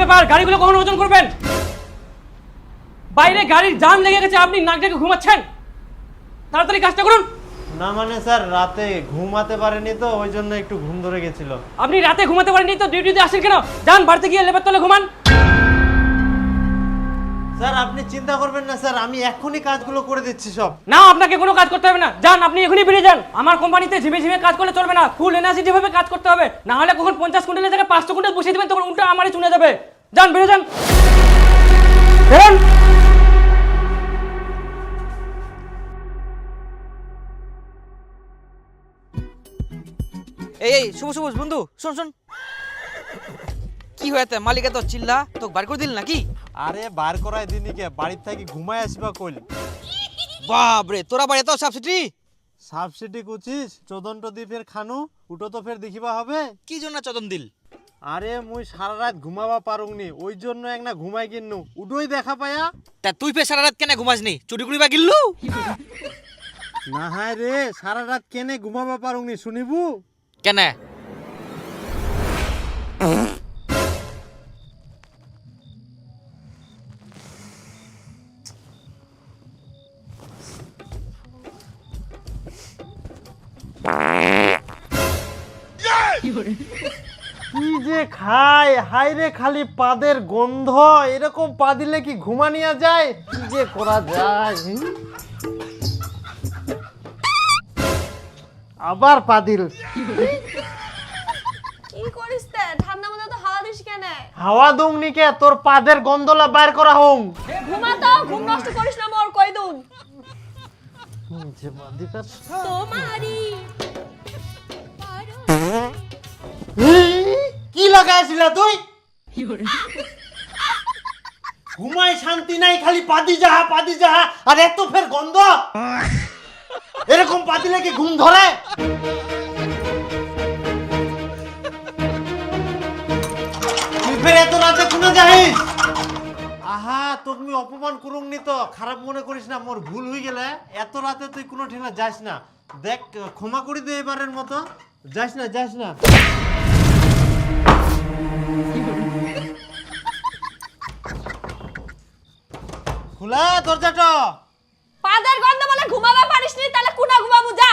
ব্যাপার? গাড়িগুলো কখন ওজন করবেন? বাইরে গাড়ির জাম লেগে গেছে, আপনি নাক ডেকে ঘুমাচ্ছেন। তাড়াতাড়ি কাজটা করুন। না মানে স্যার রাতে ঘুমাতে পারেনি তো, ওই জন্য একটু ঘুম ধরে গেছিল। আপনি রাতে ঘুমাতে পারেননি তো ডিউটিতে আসেন কেন? যান বাড়িতে গিয়ে লেবার তলে ঘুমান। স্যার আপনি চিন্তা করবেন না স্যার, আমি এক্ষুনি কাজগুলো করে দিচ্ছি সব। না, আপনাকে কোনো কাজ করতে হবে না। যান, আপনি এখনই বেরিয়ে যান। আমার কোম্পানিতে ঝিমে ঝিমে কাজ করলে চলবে না, ফুল এনার্জি ভাবে কাজ করতে হবে। না হলে কখন 50 কুইন্টালের জায়গায় 500 কুইন্টাল বসিয়ে দেবেন, তখন উল্টো আমারই চুনে যাবে। যান, বেরিয়ে যান। বেরোন। এই শুভ শুভ বন্ধু, শোন শোন, কি হয়েছে? মালিকে তো চিল্লা তোকে বার করে দিল নাকি? আরে বার করাই দিনি কে, বাড়ির থেকে ঘুমায় আসবা কইল। বাপরে, তোরা বাড়ি এত সাবসিডি? সাবসিডি কুচিস চোদনটো দি ফের খানু, উটো তো ফের দেখিবা হবে। কি জন্য চদন দিল? আরে মুই সারা রাত ঘুমাবা পারুংনি, ওই জন্য একটা ঘুমাই কিন্নু, উডোই দেখা পায়া। তা তুই ফের সারা রাত কেন ঘুমাসনি? চুরি কুড়ি বা গিল্লু? না হায় রে, সারা রাত কেনে ঘুমাবা পারুংনি শুনিবু? কেন? কি যে খায়, হাই রে খালি পাদের গন্ধ, এরকম পা দিলে কি ঘুমানিয়া যায়? কি যে করা যায়? আবার পা দিল। কি করিস তে? ঠান্ডা মধ্যে তো হাওয়া দিস কেন? হাওয়া দুমনি কে, তোর পাদের গন্ধলা বাইর করা হোম। ঘুমা তো, ঘুম নষ্ট করিস না মোর, কই দুন। তোমারি কি লাগাইছিলা তুই? ঘুমাই শান্তি নাই, খালি পাদি যাহা, আর এত ফের গন্ধ। এরকম পাদিলে কি ঘুম ধরে? তুই ফের এত রাতে কোনে যাইস? আহা, তোকে আমি অপমান করুংনি তো, খারাপ মনে করিস না, মোর ভুল হয়ে গেলে। এত রাতে তুই কোনো ঠিনা যাস না, দেখ ক্ষমা করে দে এবারের মতো। যাস না। খোলা দরজাটা। পাদের গন্ধ বলে ঘুমাবা পারিস নি, তাহলে কুনা ঘুমাবু যা।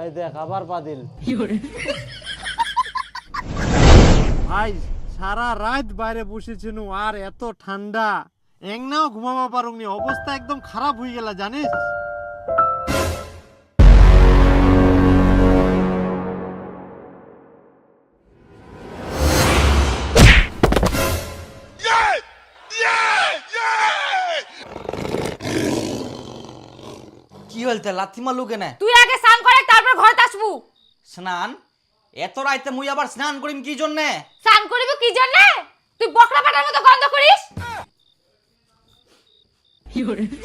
এই দেখ আবার পাদিল। ভাই সারা রাত বাইরে বসেছিনু, আর এত ঠান্ডা, একনাও ঘুমাবা পারুংনি, অবস্থা একদম খারাপ হয়ে গেল জানিস। কি হলতে লাথি মারলু কেন? তুই আগে স্নান করে তারপর ঘরে আসবু। স্নান? এত রাইতে মুই আবার স্নান করিম কি জন্যে? স্নান করিবি কি জন্য? তুই বকরা পাটার মতো গন্ধ করিস।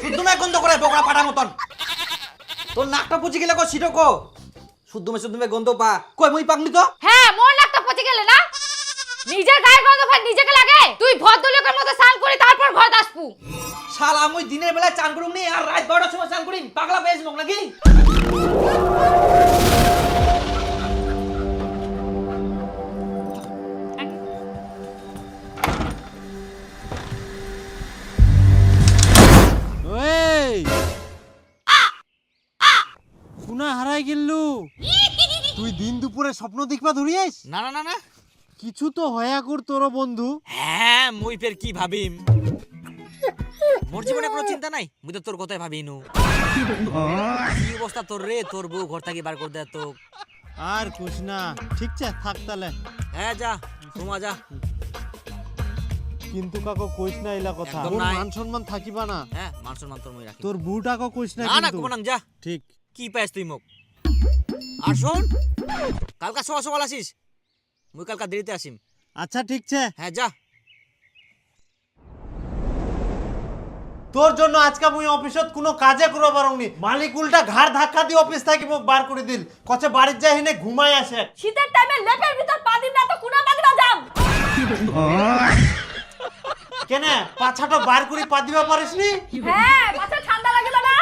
শুদ্ধ মে গন্ধ করে বকরা পাটা মতন। তোর নাকটা পুচি গেলে কো সিটো কো? শুদ্ধ মে গন্ধ পা কই মুই পাকনি তো? হ্যাঁ, মোর নাকটা পচে গেলে না? নিজের গায়ে গন্ধ ভাই নিজেকে লাগে। তুই ভদ্রলোকের মতো স্নান করে তারপর ঘরে আসবু। শালা মুই দিনের বেলা চান করুম নি, আর রাত 12টার সময় চান করিম? পাগলা পেয়েছ মোক নাকি? ওই শুনা হারাই গেললু। তুই দিন দুপুরে স্বপ্ন দেখবা ধরিয়াস? না না না না, কিছু তো হয়া কর তোর বন্ধু। হ্যাঁ মুই ফের কি ভাবিম? মোর জীবনে কোনো চিন্তা নাই, মুই তো তোর কথাই ভাবিনু। কি অবস্থা তোর রে? তোর বউ ঘর থেকে বার করে দেয় তো। আর কুছ না, ঠিক আছে থাক তাহলে। হ্যাঁ যা, তোমা যা। কিন্তু কাকো কইস না এলা কথা, একদম ওর নাই। মান সম্মান থাকিবা না। হ্যাঁ মান সম্মান তোর মুই রাখি। তোর বুটাকো কইস না না না কিন্তু। কোনাং যা। ঠিক। কি পাইস তুই মোক? আর শোন, কালকা সকাল সকাল আসিস, মুই কালকা দেরিতে আসিম। আচ্ছা ঠিক আছে। হ্যাঁ যা। তোর জন্য আজকে মুই অফিসত কোনো কাজে করব পারুনি, মালিক উল্টা ঘাড় ধাক্কা দিয়ে অফিস থেকে মোক বার করে দিল, কচ্ছে বাড়ির যাই হেনে ঘুমাই আসে। শীতের টাইমে লেপের ভিতর পা দিন না তো কুনা পাদিবা যাম। কেনে পাছাটা বার করে পা দিবা পারিসনি? হ্যাঁ, মাথা ঠান্ডা লাগিল না?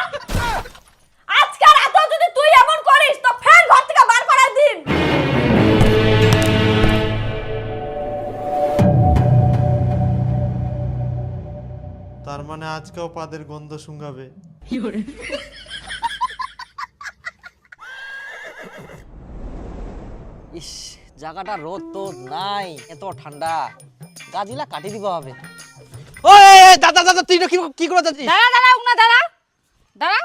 আজকে রাতে যদি তুই এমন করিস তো ফের ঘর থেকে বার করে দিন। তার মানে আজকেও পাদের গন্ধ শুঙ্গাবে। ইস, জায়গাটা রোদ তো নাই, এত ঠান্ডা, গাছগুলা কাটি দিব হবে। ওই দাদা দাদা, তুই কি করে যাচ্ছিস? দাঁড়া দাঁড়া উনা দাঁড়া দাঁড়া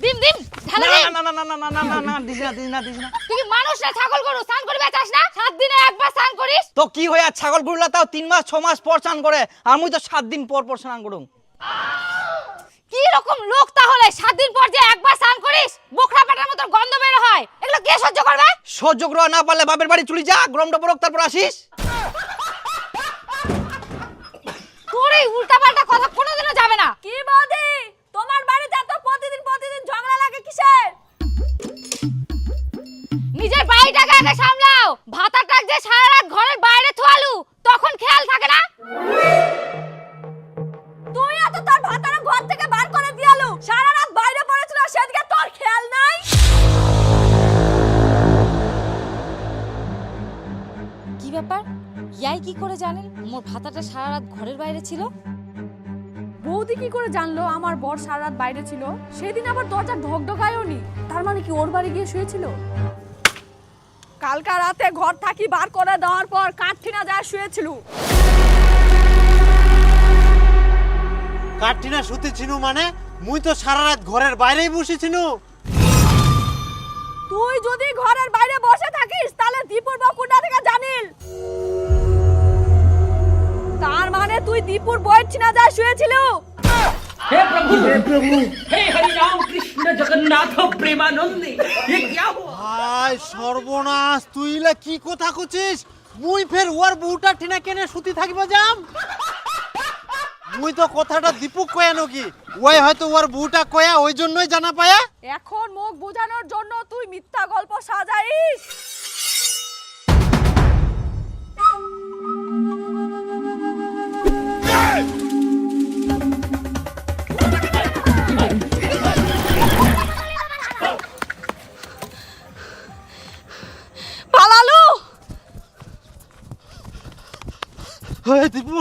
দিম দিম ঢালা দিম। না না না না না না না না, দিস না। তুই কি মানুষ না ছাগল গরু স্নান করবে চাস না? 7 দিনে একবার স্নান করিস। তো কি হয়, আর ছাগল গরুলা তাও 3 মাস 6 মাস পর স্নান করে, আর মুই তো 7 দিন পর পর স্নান করুম। কি রকম লোক তাহলে 7 দিন পর যে একবার স্নান করিস, বোখরা পাটার মতো গন্ধ বের হয়, এগুলো কে সহ্য করবে? সহ্য করা না পারলে বাপের বাড়ি চলে যা, গরমটা পড়ুক তারপর আসিস। তোর এই উল্টাপাল্টা কথা কোনোদিনও যাবে না। কি বৌদি, তোমার বাড়িতে এত প্রতিদিন ঝগড়া লাগে কিসের? নিজের বাড়িটাকে আগে সামলাও। ভাতাটাক যে সারা রাত ঘরের বাইরে থুয়ালু, তখন খেয়াল থাকে না? তুই এত তোর ভাতারা ঘর থেকে বার করে দিয়ালু, সারা রাত বাইরে পড়েছিল, সেদিকে তোর খেয়াল নাই? কি ব্যাপার, ইয়াই কি করে জানেন মোর ভাতাটা সারা রাত ঘরের বাইরে ছিল? বৌদি কি করে জানলো আমার বর সারা রাত বাইরে ছিল? সেদিন আবার দরজা ঢকঢকায়ও নি, তার মানে কি ওর বাড়ি গিয়ে শুয়েছিল? কালকা রাতে ঘর থাকি বার করে দেওয়ার পর কাঠঠিনা যায় শুয়েছিল। কাঠিনা শুতে ছিনু মানে? মুই তো সারা রাত ঘরের বাইরেই বসেছিনু। তুই যদি ঘরের বাইরে বসে থাকিস তাহলে দীপুর বউ কোথা থেকে জানিল? তার মানে তুই দীপুর বউয়ের ছিনা যায় শুয়েছিল? हे प्रभु हे हरि राम कृष्ण जगन्नाथ प्रेमानंदी ये क्या हुआ? হায় সর্বনাশ, তুই ইলা কি কথা কছিস? মুই ফের ওর বউটা ঠিনা কেনে শুতি থাকিব যাম? মুই তো কথাটা দীপুক কয়া নাকি, ওই হয়তো ওর বউটা কয়া ওই জন্যই জানা পায়া। এখন মুখ বোঝানোর জন্য তুই মিথ্যা গল্প সাজাইস। পালালু। হ্যাঁ দীপু,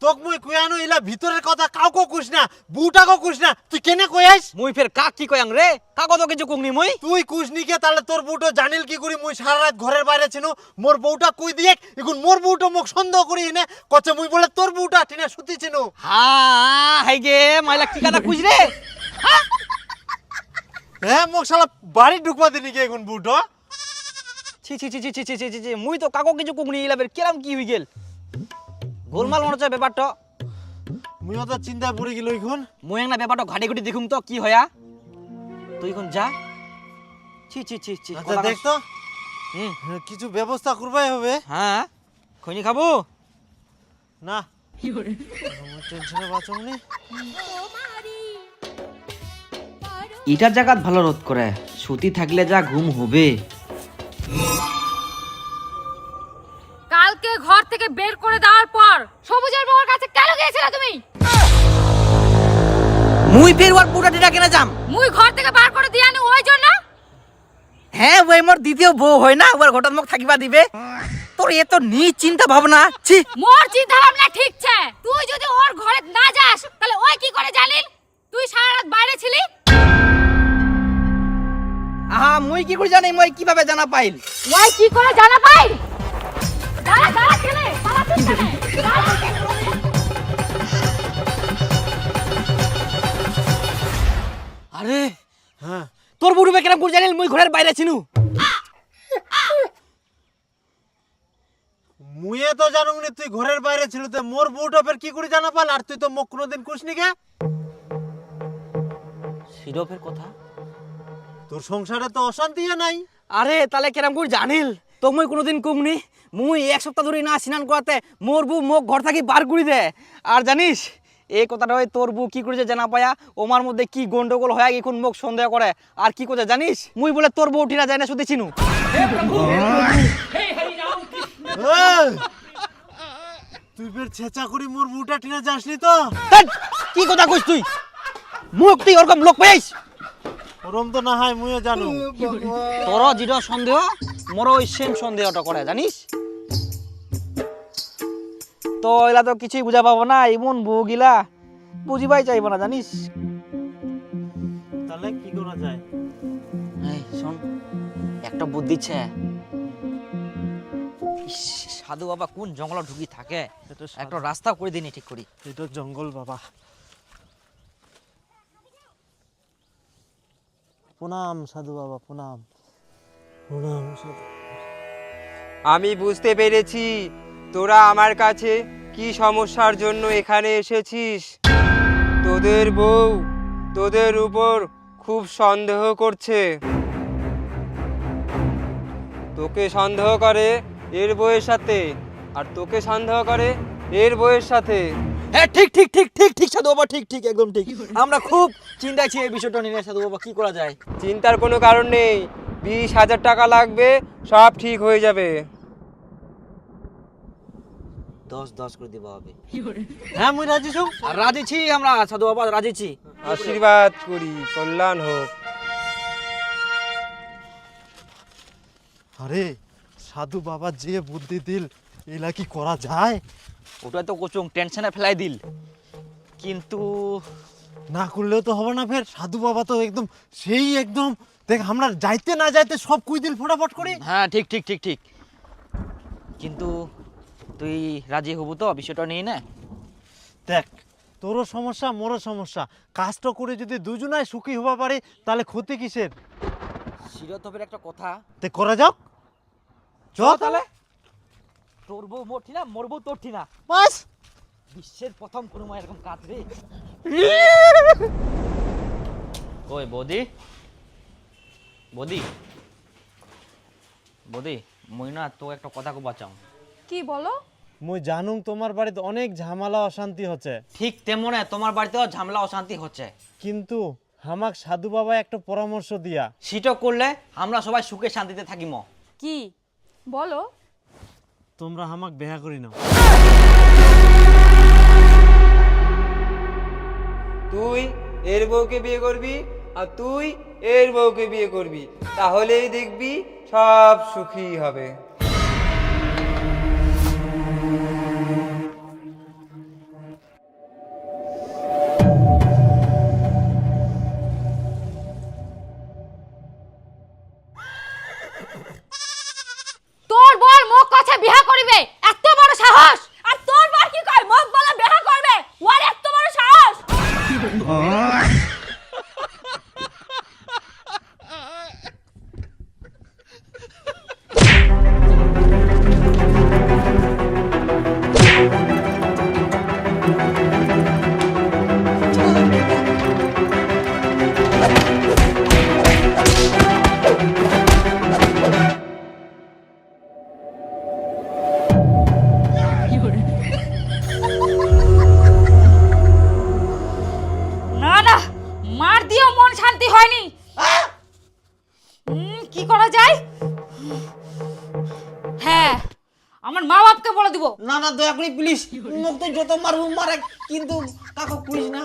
তোক মুই কয়ানো ইলা ভিতরের কথা কাউকে কুছ না, বউটাকে কুছ না, তুই কেনে কয়াস? মুই ফের কাক কি কয়াং রে? কাকো তো কিছু কুংনি মুই। তুই কুছ নি কে, তাহলে তোর বউটা জানিল কি করি মুই সারা রাত ঘরের বাইরে ছিনু? মোর বউটা কই দিয়ে এখন মোর বউটা মুখ সন্দেহ করি নে কচ্ছে মুই বলে তোর বউটা ঠিনা শুতি ছিনু। হ্যাঁ হাই গে মাইলা কি কথা কুছ রে? হ্যাঁ মোক শালা বাড়ি ঢুকবা দিনি কে এখন বউটা? ছি ছি ছি ছি ছি ছি ছি ছি, মুই তো কাকো কিছু কুংনি, ইলা ফের কেরাম কি হই গেল? গোলমাল মনে হচ্ছে ব্যাপারটা। মুইও তো চিন্তায় পড়ে গেল এখন। মুই একটা ব্যাপারটা ঘাটি ঘুটি দেখুম তো কি হয়া। তুই এখন যা। ছি ছি ছি ছি, আচ্ছা দেখ তো, হুম, কিছু ব্যবস্থা করবাই হবে। হ্যাঁ খৈনি খাবো না আমার টেনশনে বাঁচুম নি। এটার জায়গাত ভালো রোদ করে, সুতি থাকলে যা ঘুম হবে। কালকে ঘর থেকে বের করে দেওয়ার পর সবুজের বউর কাছে কেন গিয়েছিলে তুমি? মুই ফের ওর পুরা ডিটা কেনা যাম? মুই ঘর থেকে বার করে দিয়ানি ওই জন্য? হ্যাঁ ওই মোর দ্বিতীয় বউ হয় না, ওর ঘটন মুখ থাকিবা দিবে। তোর এত নি চিন্তা ভাবনা, ছি। মোর চিন্তা ভাবনা ঠিক আছে, তুই যদি ওর ঘরে না যাস তাহলে ওই কি করে জানিল তুই সারা রাত বাইরে ছিলি? আহা মুই কি করে জানি, মুই কিভাবে জানা পাইল? ওই কি করে জানা পাই? দাঁড়া দাঁড়া কেনে পালাছিস কেনে? আরে হ্যাঁ তোর বুড়ুবে কেন করে জানিল মুই ঘরের বাইরে ছিনু? মুয়ে তো জানুম নি তুই ঘরের বাইরে ছিল, তো মোর বউটা ফের কি করে জানা পাল? আর তুই তো মুখ কোনোদিন কুছনি কে। সিরফের কথা? তোর সংসারে তো অশান্তি নাই। আরে তাহলে কেরাম করে জানিল? তো মুই কোনোদিন কুমনি, মুই এক সপ্তাহ ধরে না স্নান করাতে মোর বউ মুখ ঘর থাকি বার করে দে। আর জানিস এই কথাটা ওই তোর বউ কি করেছে জানা পায়া, ওমার মধ্যে কি গন্ডগোল হয় এখন মুখ সন্দেহ করে। আর কি করছে জানিস, মুই বলে তোর বউ ঠিনা যায় না শুধু চিনু। हे प्रभु हे हरि राम कृष्ण এই, তুই ফের ছেঁচা করি মোর বুটা টিনা যাসনি তো? ধ্যাৎ, কি কথা কইস তুই? মুখ তুই ওরকম লোক পাইস? ওরম তো না হয় মুইও জানু। তোর যেটা সন্দেহ মোর ওই সেম সন্দেহটা করে জানিস। তো এলা তো কিছুই বুঝা পাবো না, এমন বউ গিলা বুঝিবাই চাইবো না জানিস। তাহলে কি করা যায়? এই শোন, একটা বুদ্ধি ছে। ইস, সাধু বাবা কোন জঙ্গলে ঢুকি থাকে, একটা রাস্তা করে দিনি ঠিক করি। এটা জঙ্গল বাবা। প্রণাম সাধু বাবা, প্রণাম। প্রণাম সাধু। আমি বুঝতে পেরেছি তোরা আমার কাছে কি সমস্যার জন্য এখানে এসেছিস। তোদের বউ তোদের উপর খুব সন্দেহ করছে। তোকে সন্দেহ করে এর বউয়ের সাথে, আর তোকে সন্দেহ করে এর বউয়ের সাথে। হ্যাঁ ঠিক ঠিক ঠিক ঠিক ঠিক সাধু বাবা, ঠিক ঠিক একদম ঠিক। আমরা খুব চিন্তায় ছি এই বিষয়টা নিয়ে সাধু বাবা, কি করা যায়? চিন্তার কোনো কারণ নেই, 20,000 টাকা লাগবে, সব ঠিক হয়ে যাবে। 10 করে দিবা হবে। হ্যাঁ মুই রাজি ছু। আর রাজি ছি আমরা সাধু বাবা, রাজি ছি। আশীর্বাদ করি, কল্যাণ হোক। আরে সাধু বাবা যে বুদ্ধি দিল, এলা কি করা যায়? ওটা তো কোচং টেনশনে ফেলাই দিল, কিন্তু না করলেও তো হবে না ফের। সাধু বাবা তো একদম সেই একদম দেখ, আমরা যাইতে না যাইতে সব কুই দিল ফটাফট করে। হ্যাঁ ঠিক ঠিক ঠিক ঠিক। কিন্তু তুই রাজি হবু তো বিষয়টা নিয়ে না? দেখ, তোরও সমস্যা মোরও সমস্যা, কাজটা করে যদি দুজনাই সুখী হবা পারে তাহলে ক্ষতি কিসের? শিরতবের একটা কথা, তে করা যাক। চ তাহলে। তোর বউ মোর ঠিনা, মোর বউ তোর ঠিনা, বাস। বিশ্বের প্রথম কোনো মা এরকম কাজ রে। ওই বৌদি, বৌদি, বৌদি, মই না তো একটা কথা কো বাঁচাও। কি বলো? মুই জানুম তোমার বাড়িতে অনেক ঝামেলা অশান্তি হচ্ছে, ঠিক তেমনে তোমার বাড়িতেও ঝামেলা অশান্তি হচ্ছে। কিন্তু আমাক সাধু বাবা একটা পরামর্শ দিয়া। সেটা করলে আমরা সবাই সুখে শান্তিতে থাকিম। কি বলো? তোমরা আমাক বেহা করি নাও। তুই এর বউকে বিয়ে করবি আর তুই এর বউকে বিয়ে করবি, তাহলেই দেখবি সব সুখী হবে। তোর বল মুখ কথা বিয়া করিবে, এত বড় সাহস! আর তোর বার কি কয় মুখ বলা বিয়া করবে? ওর এত বড় সাহস! না না, মার দিও মন শান্তি হয়নি। কি করা যায়? হ্যাঁ, আমার মা বাপকে বলে দিব। না না, দয়া করে প্লিজ, মুখ তো যত মারবো মারে, কিন্তু কাকু করিস না।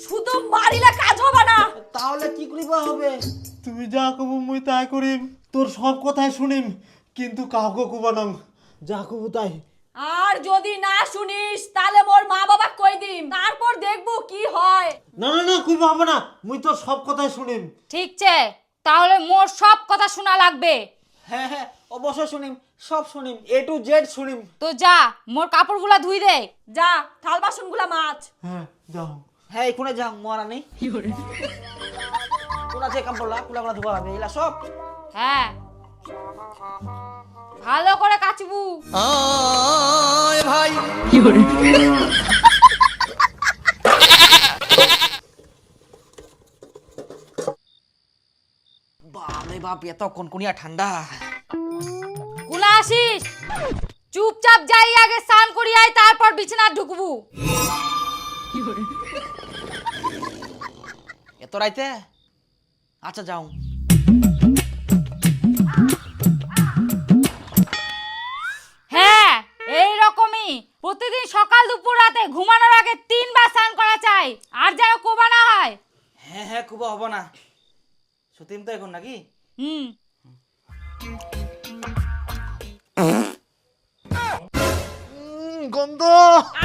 শুধু মারিলে কাজ হবে না। তাহলে কি করিবা হবে? তুমি যা কবু মুই তাই করিম, তোর সব কথাই শুনিম, কিন্তু কাউকে কুবানং। যা কবু তাই। আর যদি না শুনিস তাহলে মোর মা বাবা কই দিম, তারপর দেখবো কি হয়। না না না, কুইবা হবে না, মুই তোর সব কথাই শুনিম। ঠিক আছে, তাহলে মোর সব কথা শোনা লাগবে। হ্যাঁ হ্যাঁ, অবশ্যই শুনিম, সব শুনিম, A to Z শুনিম। তো যা, মোর কাপড়গুলা ধুই দে। যা থাল বাসনগুলা মাছ। হ্যাঁ যাও। হ্যাঁ এখানে যা, মরা নেই। তোরা যে কাম করলা, কুলা ধোয়া হবে, এলা সব। হ্যাঁ, ভালো করে কাচবু। ভাই বাপরে বাপ, এত কনকনিয়া ঠান্ডা। কুলা আসিস, চুপচাপ যাই আগে স্নান করি আয়, তারপর বিছানা ঢুকবু। এত রাইতে? আচ্ছা যাও। হ্যাঁ প্রতিদিন সকাল দুপুর রাতে ঘুমানোর আগে 3 বার স্নান করা চাই, আর যেন কোবা না হয়। হ্যাঁ হ্যাঁ কুবা হবো না, সতীম তো এখন নাকি? হুম। গন্ধ।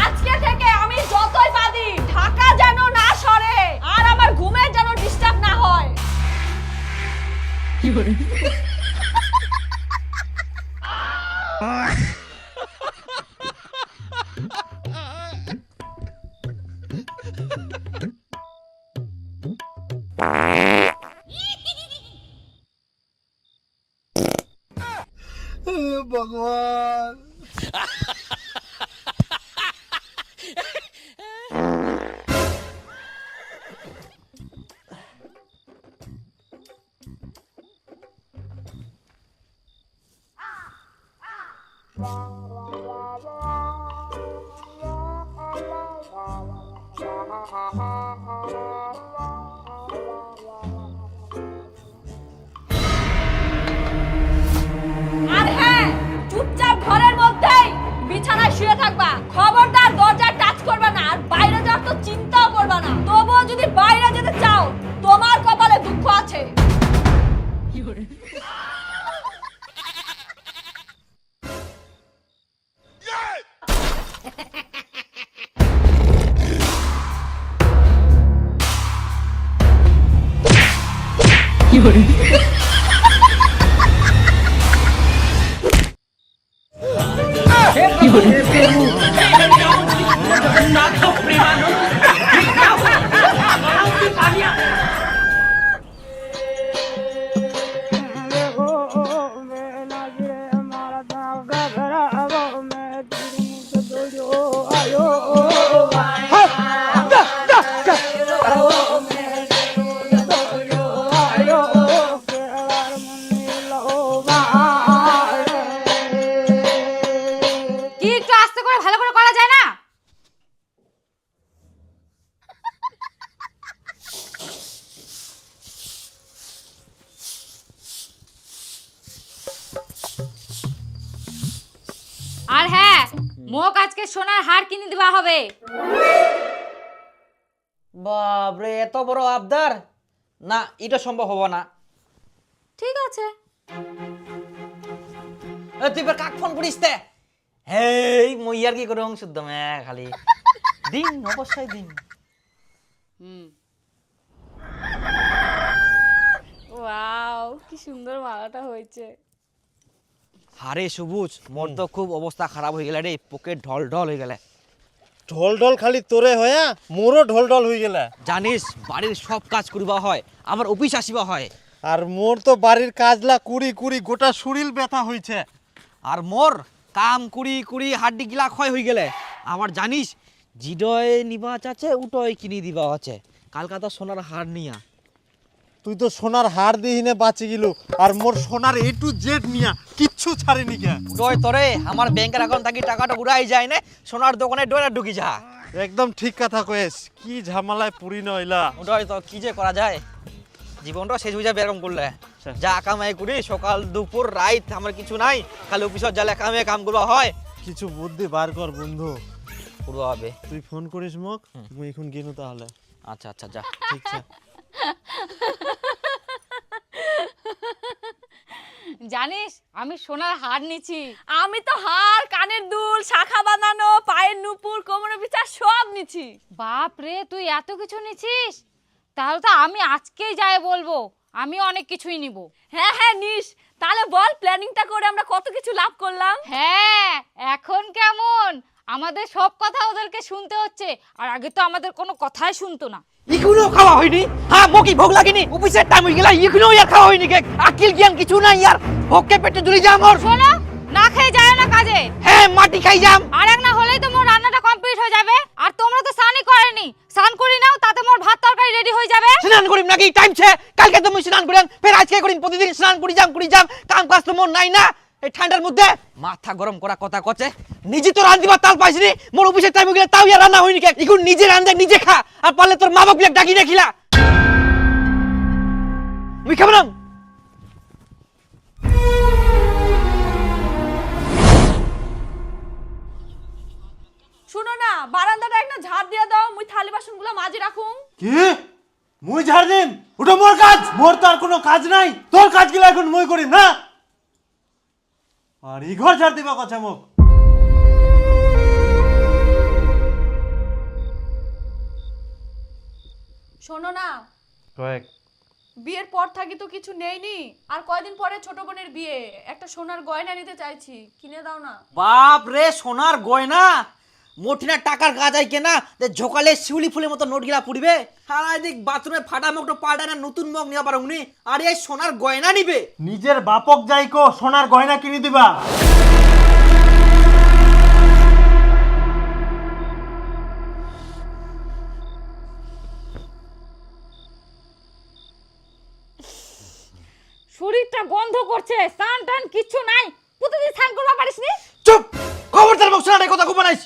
আজকে থেকে আমি যতই বাদি ঢাকা যেন না সরে, আর আমার ঘুমের যেন ডিস্টার্ব না হয়। ভগবান। আর হ্যাঁ, চুপচাপ ঘরের মধ্যেই বিছানায় শুয়ে থাকবা। খবরদার দরজা টাচ করবা না, আর বাইরে যাওয়ার তো চিন্তাও করবা না। তবুও যদি বাইরে যেতে চাও, তোমার কপালে দুঃখ আছে। কি একটু আস্তে করে ভালো করে করা যায় না? আর হ্যাঁ, মোক আজকে সোনার হার কিনে দেওয়া হবে। বাপরে, এত বড় আবদার? না, এটা সম্ভব হবো না। ঠিক আছে। তুই এবার কাক ফোন করিস তে? হেই মই আর কি করুম, শুদ্ধ মে খালি দিন, অবশ্যই দিন। ওয়াও, কি সুন্দর মালাটা হয়েছে। আরে সবুজ, মোর তো খুব অবস্থা খারাপ হয়ে গেলে রে, পকেট ঢল ঢল হয়ে গেলে। ঢল ঢল খালি তোরে হয়া মোরও ঢল ঢল হয়ে গেলে। জানিস, বাড়ির সব কাজ করিবা হয়, আমার অফিস আসিবা হয়, আর মোর তো বাড়ির কাজলা কুড়ি কুড়ি গোটা শরীর ব্যথা হইছে। আর মোর কাম কুড়ি কুড়ি হাড্ডি গিলা ক্ষয় হয়ে গেলে। আবার জানিস, জিডয় নিবা চাচ্ছে, উটয় কিনি দিবা আছে। কালকা তো সোনার হার নিয়া। তুই তো সোনার হার দিহিনে বাঁচি গেলু, আর মোর সোনার A to Z নিয়া কিচ্ছু ছাড়েনি কে। উটয় তরে আমার ব্যাংকের অ্যাকাউন্ট থাকি টাকাটা উড়াই যায় না, সোনার দোকানে ডোরা ঢুকি যা। একদম ঠিক কথা কয়েস, কি ঝামেলায় পুরি নইলা। উটয় তো কি যে করা যায়, জীবনটা শেষ হয়ে যাবে এরকম করলে। যা কামাই করি সকাল দুপুর রাত, আমার কিছু নাই, খালি অফিসত জালে কাম করবা হয়। কিছু বুদ্ধি বার কর বন্ধু। করবা হবে। তুই ফোন করিস মোক, মুই এখন গেনু তাহলে। আচ্ছা আচ্ছা, যা। ঠিক আছে। জানিস, আমি সোনার হার নিছি। আমি তো হার, কানের দুল, শাখা বাঁধানো, পায়ের নুপুর, কোমরে বিচার সব নিছি। বাপ রে, তুই এত কিছু নিছিস? তাহলে তো আমি আজকেই যাই বলবো, আমি অনেক কিছুই নিব। হ্যাঁ হ্যাঁ নিস। তাহলে বল, প্ল্যানিংটা করে আমরা কত কিছু লাভ করলাম। হ্যাঁ, এখন কেমন? আমাদের সব কথা ওদেরকে শুনতে হচ্ছে, আর আগে তো আমাদের কোনো কথাই শুনতো না। এখনো খাওয়া হয়নি? হ্যাঁ, মকি ভোগ লাগেনি, অফিসের টাইম হয়ে গেল, এখনো ইয়ার খাওয়া হয়নি কে? আকিল জ্ঞান কিছু নাই ইয়ার, ভোগকে পেটে জুড়ে যা মোর। শোনো, না খেয়ে যায় না কাজে। হ্যাঁ, মাটি খাই যাম। আর এক না হলেই তো মোর রান্নাটা কমপ্লিট হয়ে যাবে। আর তোমরা তো স্নানই করেনি, স্নান করি নাও, তাতে মোর ভাত তরকারি রেডি হয়ে যাবে। স্নান করিম নাকি? টাইম ছে, কালকে তো মুই স্নান করিম, ফের আজকে করিম, প্রতিদিন স্নান করি যাম, কাম কাজ তো মোর নাই না এই ঠান্ডার মধ্যে। মাথা গরম করা কথা কচ্ছে, নিজে তো রান্দিবার তাল পাইছিনি, মোর অফিসের টাইম হয়ে গেলে তাও ইয়ার রান্না হয়নি কে? এখন নিজে রান্ধে নিজে খা, আর পারলে তোর মা বাপ ডাকি না খিলা। মুই খাবো না। শুনো না, বারান্দাটা একটা ঝাড় দিয়ে দাও, মুই থালি বাসনগুলো মাজি রাখুম। কি মুই ঝাড় দিম? ওটা মোর কাজ, মোর তো আর কোনো কাজ নাই। তোর কাজগুলো এখন মুই করিম না। আর ই ঘর ঝাড় দিবা কথা মুখ। শোনো না, কয়েক বিয়ের পর থাকি তো কিছু নেইনি, আর কয়দিন পরে ছোট বোনের বিয়ে, একটা সোনার গয়না নিতে চাইছি, কিনে দাও না। বাপ রে, সোনার গয়না? মোটিনা টাকার গাজাই কেনা যে ঝোকালে শিউলি ফুলের মতো নোট গিলা পুড়বে। আর এদিক বাথরুমে ফাটা মুখটা পাল্টায় না, নতুন মুখ নিয়ে পারো উনি, আর এই সোনার গয়না নিবে? নিজের বাপক যাইকো সোনার গয়না কিনে দিবা? শরীরটা গন্ধ করছে, স্নান টান কিচ্ছু নাই, প্রতিদিন স্নান করবা পারিস নি? চুপ! খবরদার মুখ শোনা কথা খুব বানাইস।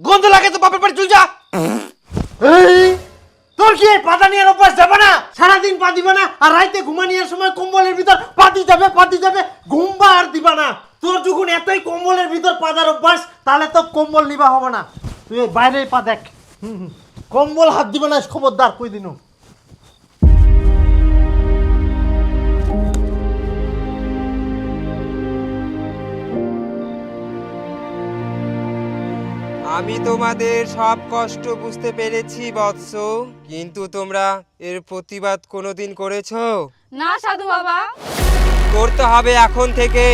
গন্ধ লাগে তো বাপের বাড়ি চল যা। এই তোর কি এই পাতা নিয়ে অভ্যাস যাবে না? সারাদিন পা দিবা না, আর রাইতে ঘুমানিয়ার সময় কম্বলের ভিতর পাতি যাবে, ঘুমবা আর দিবা না। তোর যখন এতই কম্বলের ভিতর পাদার অভ্যাস, তাহলে তো কম্বল নিবা হবে না। তুই বাইরে পা দেখ। কম্বল হাত দিবা না, খবরদার কই দিনু। আমি তোমাদের সব কষ্ট বুঝতে পেরেছি বৎস, কিন্তু তোমরা এর প্রতিবাদ কোনোদিন করেছো? না সাধু বাবা। করতে হবে এখন থেকে।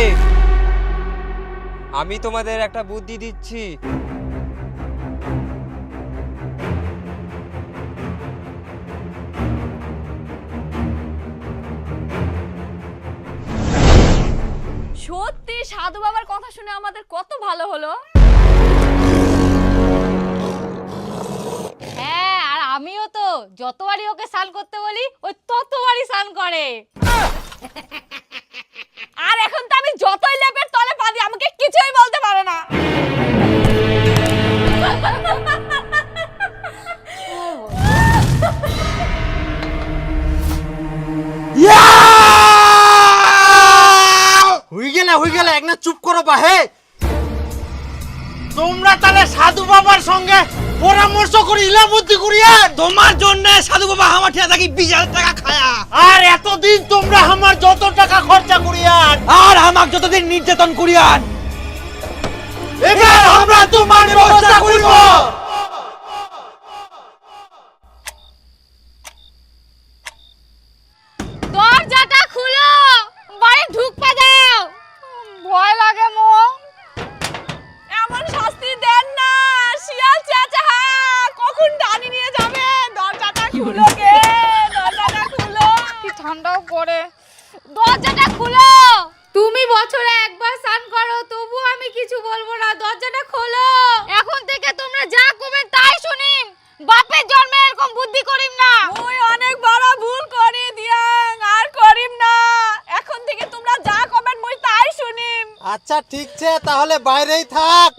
আমি তোমাদের একটা বুদ্ধি দিচ্ছি। সত্যি সাধু বাবার কথা শুনে আমাদের কত ভালো হলো। হ্যাঁ, আর আমিও তো যতবারই ওকে স্নান করতে বলি, ওই ততবারই স্নান করে। আর এখন তো আমি যতই লেপের তলে পা দিই, আমাকে কিছুই বলতে পারে না। হই গেলে এক না, চুপ করো বাহে। তোমরা তাহলে সাধু বাবার সঙ্গে পরামর্শ করি ইলা বুদ্ধি করিয়া তোমার জন্য সাধু বাবা আমার ঠিয়া থাকি 20,000 টাকা খায়া, আর এতদিন তোমরা আমার যত টাকা খরচা করিয়ান, আর আমাক যতদিন নির্যাতন করিয়ান, এবার আমরা তোমার ব্যবস্থা করিব। দরজাটা খুলো, বাড়ি ঢুকতে দাও। ভয় লাগে মো। এমন শাস্তি দেন না, শিয়াল চেঁচা কখন টানি নিয়ে যাবে। দরজাটা খুলো গে, দরজাটা খুলো। কি ঠান্ডাও পড়ে। দরজাটা খুলো। তুমি বছরে একবার স্নান করো, তবু আমি কিছু বলবো না। দরজাটা খোলো। এখন থেকে তোমরা যা করবে তাই শুনিম। বাপের জন্মে এরকম বুদ্ধি করিম না। ওই অনেক বড় ভুল করে দিয়াং, আর করিম না। এখন থেকে তোমরা যা করবেন মই তাই শুনিম। আচ্ছা ঠিক আছে, তাহলে বাইরেই থাক।